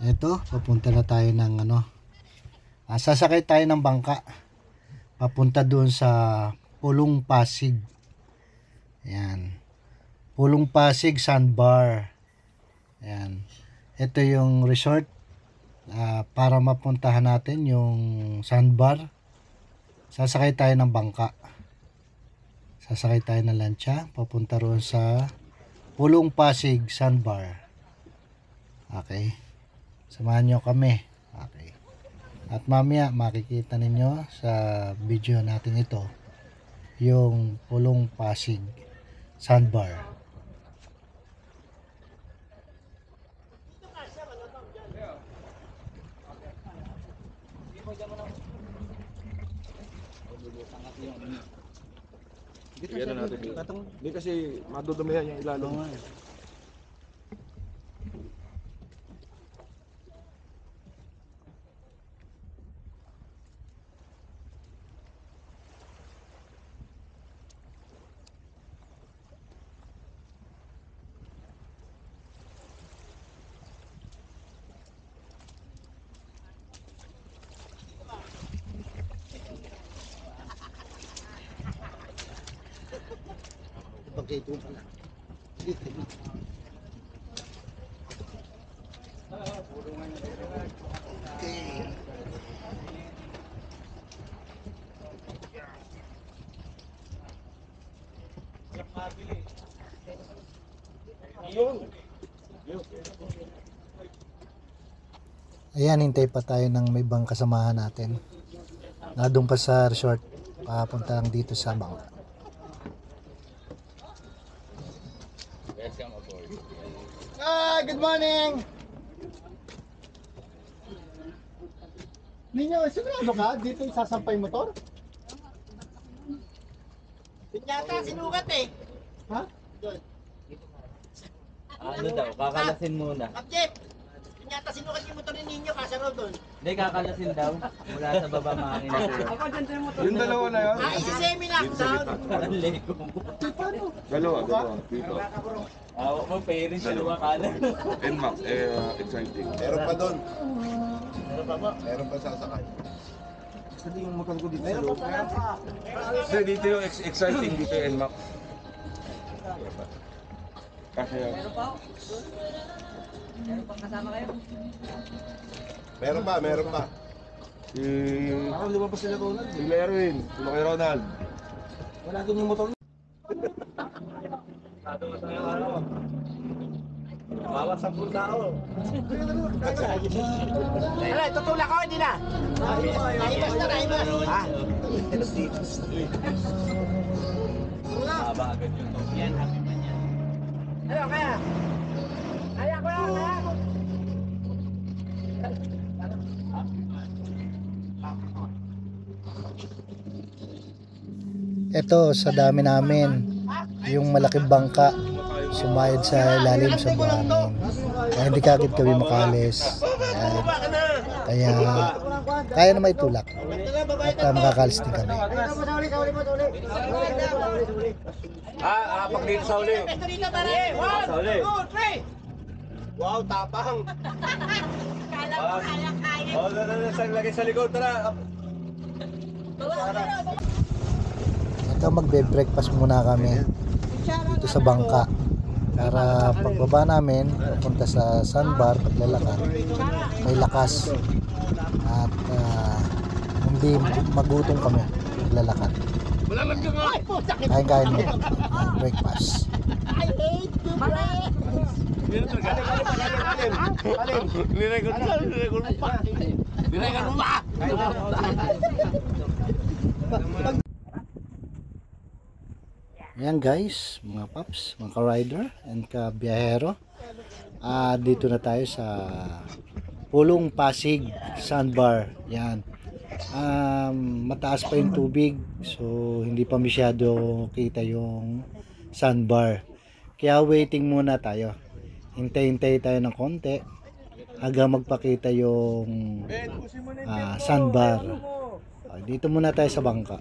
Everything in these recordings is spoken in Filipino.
Eto, papunta na tayo ng sasakay tayo ng bangka papunta doon sa Pulong Pasig. Ayan, Pulong Pasig Sandbar. Ayan, ito yung resort para mapuntahan natin yung sandbar. Sasakay tayo ng bangka, sasakay tayo ng lancha papunta roon sa Pulong Pasig Sandbar. Okay, samahan nyo kami. Okay, at mamaya makikita ninyo sa video natin ito yung Pulong Pasig Sandbar. Bigyan na natin dito. Hindi kasi madudumihan yung ilalim. Pagkito pala. Okay. Ayan, hintay pa tayo ng may ibang kasamahan natin. Nadung pa sa resort, papunta lang dito sa bangka. Good morning! Ninyo, sigurado ka? Dito isasampay motor? Pinyata, sinukat eh. Ha? Ano daw, kakalasin muna. Kapjep, pinyata, sinukat yung motor ni Ninyo, kasaro doon. Hindi, kakalasin daw. Mula sa baba makakina ko. Yung dalawa na yun? Isi-semi lang down. Parang lego. Dalawa. Dito. Awak mo, pairing sa luwa kanan. NMAX, exciting. Meron pa doon. Meron pa sasakay. Kasi yung motor ko dito sa loob. Kasi dito yung exciting, dito yung NMAX. Kasi Meron pa. si... Parang lumabas sila Ronald. Sila Erwin, sila kay Ronald. Wala doon yung motor. Bawas sa punta ako. Ano, tutulak ko, hindi na. Naibas na. Ha? Haba agad yung top yan, happy man yan. Ano, kaya? Kaya ko lang, kaya. Ito, sa dami namin, yung malaking bangka sumayad sa ilalim sa buhangin. Kaya hindi kagad kami makalis. Ayan. Kaya na may tulak. At makakalis din kami. Pag dito sa uli. Ito dito, pare. 1, 2, 3. Wow, tapang. Kala mo, kaya. Lagay sa likod, tara. Ito, magbe-breakfast muna kami dito sa bangka. Para pagbaba namin, papunta sa sandbar, paglalakad, may lakas. At hindi magutom kami paglalakad. Kain-kain mo ng breakfast. I hate you, bro. Niregal mo pa! Ayan guys, mga paps, mga ka-rider and ka-biyahero. Dito na tayo sa Pulong Pasig Sandbar. Yan. Mataas pa yung tubig, so hindi pa masyado kita yung sandbar. Kaya waiting muna tayo. Hintay-hintay tayo ng konti hanggang magpakita yung sandbar. Dito muna tayo sa bangka.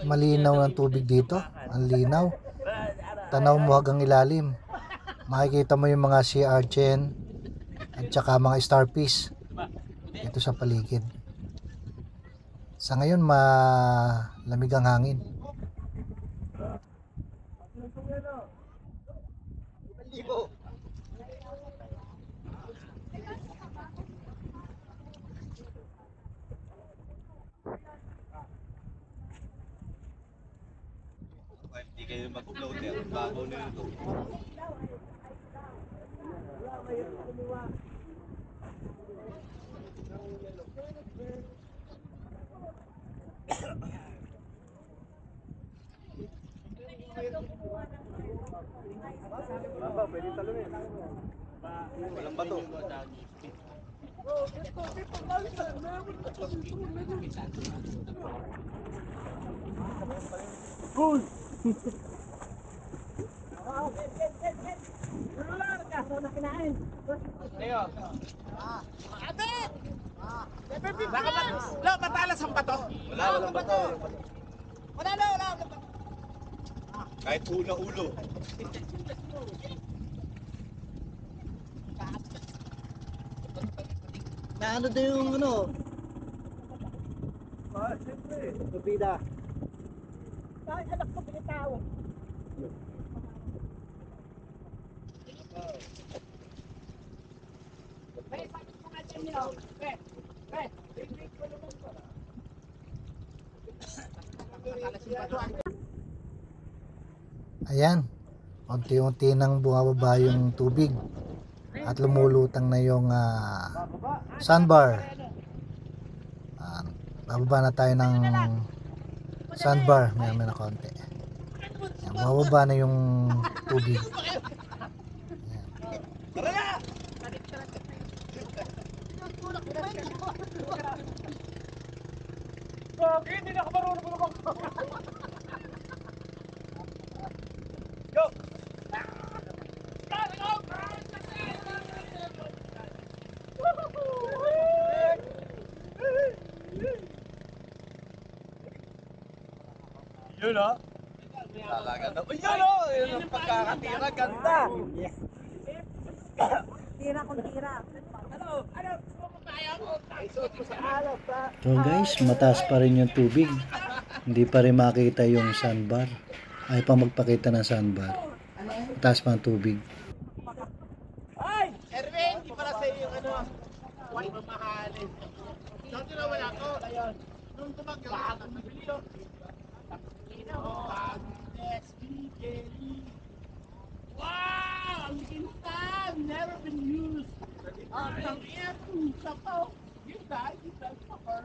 Malinaw ng tubig dito. Ang linaw. Tanaw mo hanggang ilalim. Makikita mo yung mga sea urchin at saka mga starfish dito sa paligid. Sa ngayon malamig ang hangin. Hindi kayo mag-upload yan. Bago na ito. Walang bato. Lo, matalas ang bato. Walang bato. Wala. Kahit ulo. Na ano daw yung ano? Lupida. Ay, anak ko, pinitao. Ayan. Unti-unti nang bumababa yung tubig at lumulutang na yung sandbar. Bababa na tayo ng sandbar, may na konti. Ayan, bumababa na yung tubig. Hindi na ako marunong. Yun o. Talaga. Yun o. Yun ang pagkakatira. Ganda. Tira kung tira. So guys, mataas pa rin yung tubig. Hindi pa rin makita yung sandbar. Ay pa magpakita ng sandbar. Mataas pa ang tubig. Ay! Erwin, di para sa iyo yung ano. Huwag mamahalin. Dati na wala ko. Nung tumagyo, nabili yun. Wow! Ang ganda! Never been used. Ang ito, sapaw. You guys cover.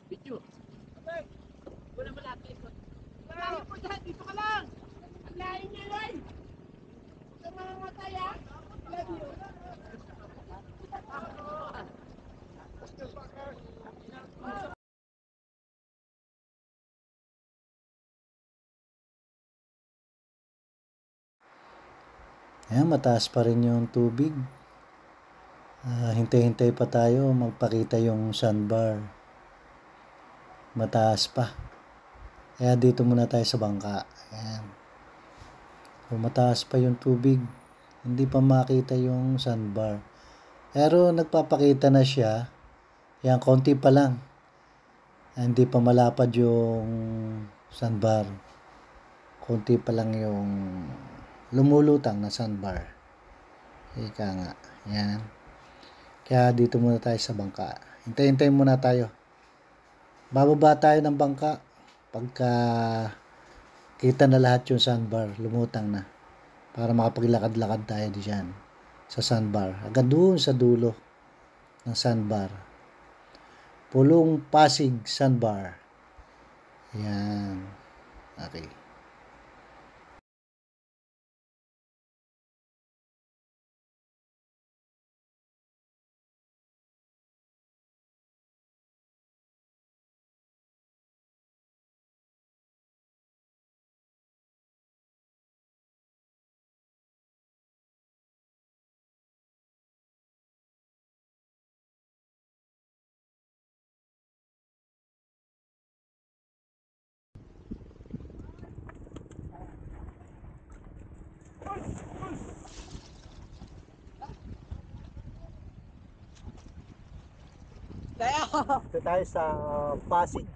Video. Wala mo lahat ito. Malayo po dyan, dito ka lang. Ang layo niya, Loy. Huwag kang mamamatay, ha? Love you. Ayan, mataas pa rin yung tubig. Hintay-hintay pa tayo magpakita yung sandbar. Mataas pa. Kaya dito muna tayo sa bangka. Ayan. Kung mataas pa yung tubig, hindi pa makita yung sandbar. Pero nagpapakita na siya. Yan, konti pa lang. Hindi pa malapad yung sandbar. Konti pa lang yung lumulutang na sandbar. Ika nga. Yan. Kaya dito muna tayo sa bangka. Hintay-hintay muna tayo. Bababa tayo ng bangka pagka kita na lahat yung sandbar. Lumutang na. Para makapaglakad-lakad tayo diyan sa sandbar. Hanggang doon sa dulo ng sandbar. Pulong Pasig Sandbar. Yan. Okay. Dito tayo sa Pasig.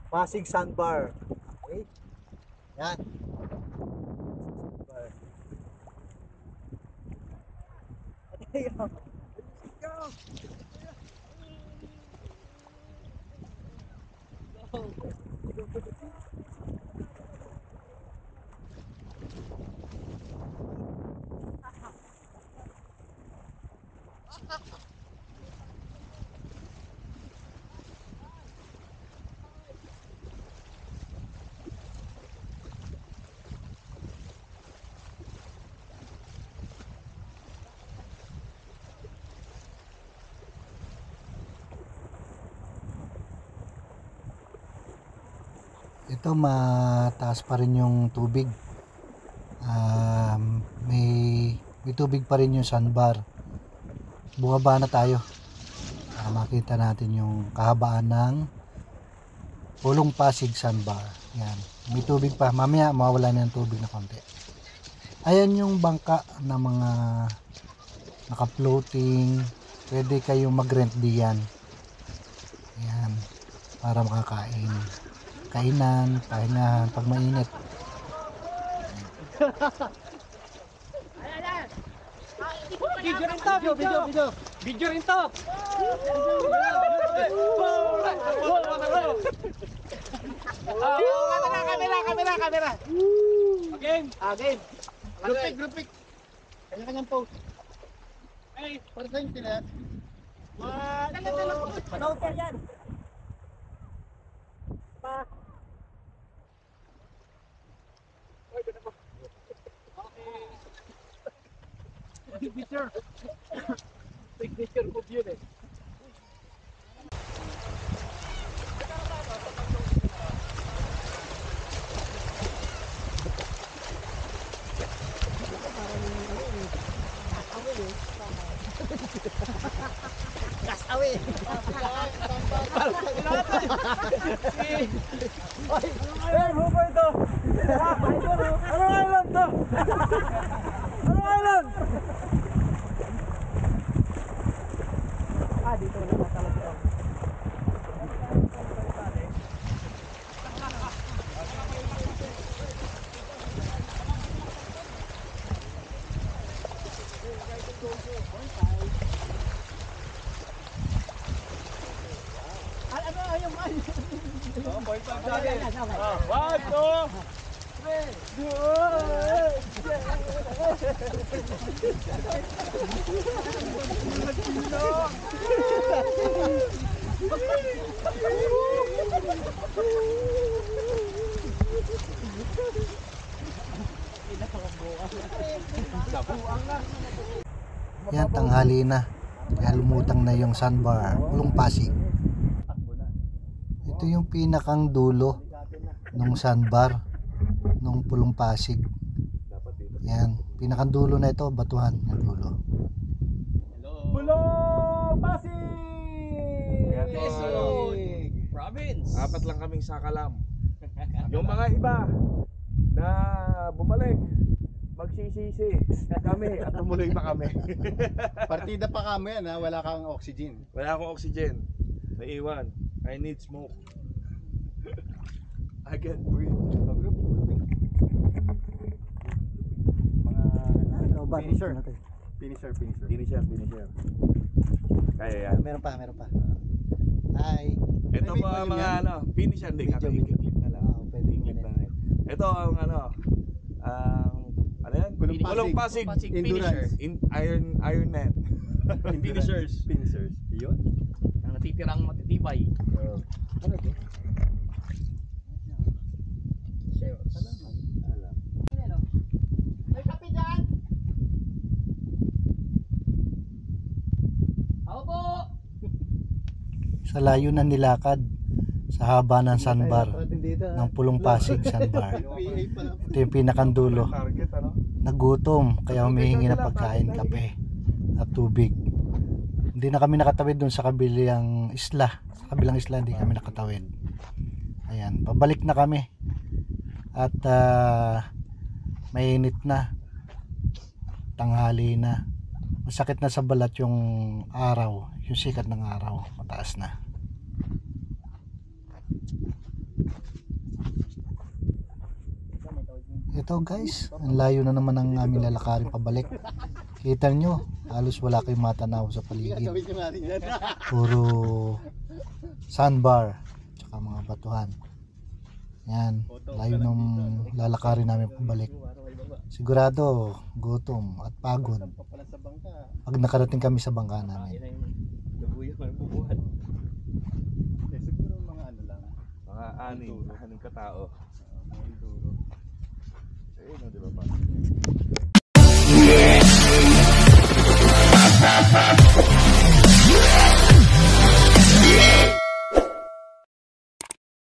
Pasig Sandbar. Okay? Yan. Sandbar. Ito mataas pa rin yung tubig. May tubig pa rin yung sandbar. Bumaba na tayo para makita natin yung kahabaan ng Pulong Pasig Sandbar. Yan. May tubig pa. Mamaya mawawala na yung tubig na konti. Ayan yung bangka na mga naka-floating. Pwede kayong mag-rent diyan. Yan. Para makakain. Kainan, pahingahan pag mainit. Video rin to, video. Video rin to. Kamera. Game. Game. Group pick. Kanya-kanyang pose. Ay, para tayong tila. Panood ka yan. Signature. Signature move yun eh. Kasawi. Ano ba ito? Ano island to? Ano island? Dito na talaga. Yan, tanghali na. Kaya lumutang na yung sandbar, Pulong Pasig. Ito yung pinakang dulo ng sandbar ng Pulong Pasig. Yan, pinakang dulo na ito, batuhan ng dulo. Pulong Pasig! Province. Apat lang kaming sakalam. Yung mga iba na bumalik, magsisisi kami at tumuloy pa kami. Partida pa kami yan ha, wala kang oxygen. Wala akong oxygen. Naiwan. I need smoke. I can't breathe. Mga finisher. Finisher. Kaya yan. Meron pa. Hi. Ito May po ang volume mga yan? finisher. Hindi, Video. i-click na lang. Pwede I-click na lang. Ito ang ano yan? Pulong Pasig. Endurance. Iron Man. Finishers. Yun. Ang natitirang matitibay. Ano to? May kape dyan? Ako po! Sa layo na nilakad sa haba ng sandbar ng Pulong Pasig Sandbar. Ito yung pinakandulo. Target, ano? Nagutom, kaya humihingi ng pagkain, kape at tubig. Hindi na kami nakatawid doon sa kabilang isla. Sa kabilang isla hindi kami nakatawid. Ayan, pabalik na kami. At mainit na. Tanghali na. Masakit na sa balat yung araw. yung sikat ng araw mataas na. Ito guys, ang layo na naman ang aming lalakarin pabalik. Kita nyo, halos wala kayong matanaw sa paligid. Gawin nyo nga rin yan. Puro sandbar tsaka mga batuhan. Yan, layo ng lalakarin namin pabalik. Sigurado gutom at pagod Pala sa bangka. pag nakarating kami sa bangka namin. Lubuyang ang bubuhat. Siguro mga ano lang. Mga aning katao. Mga enduro. Ayun, di ba pa?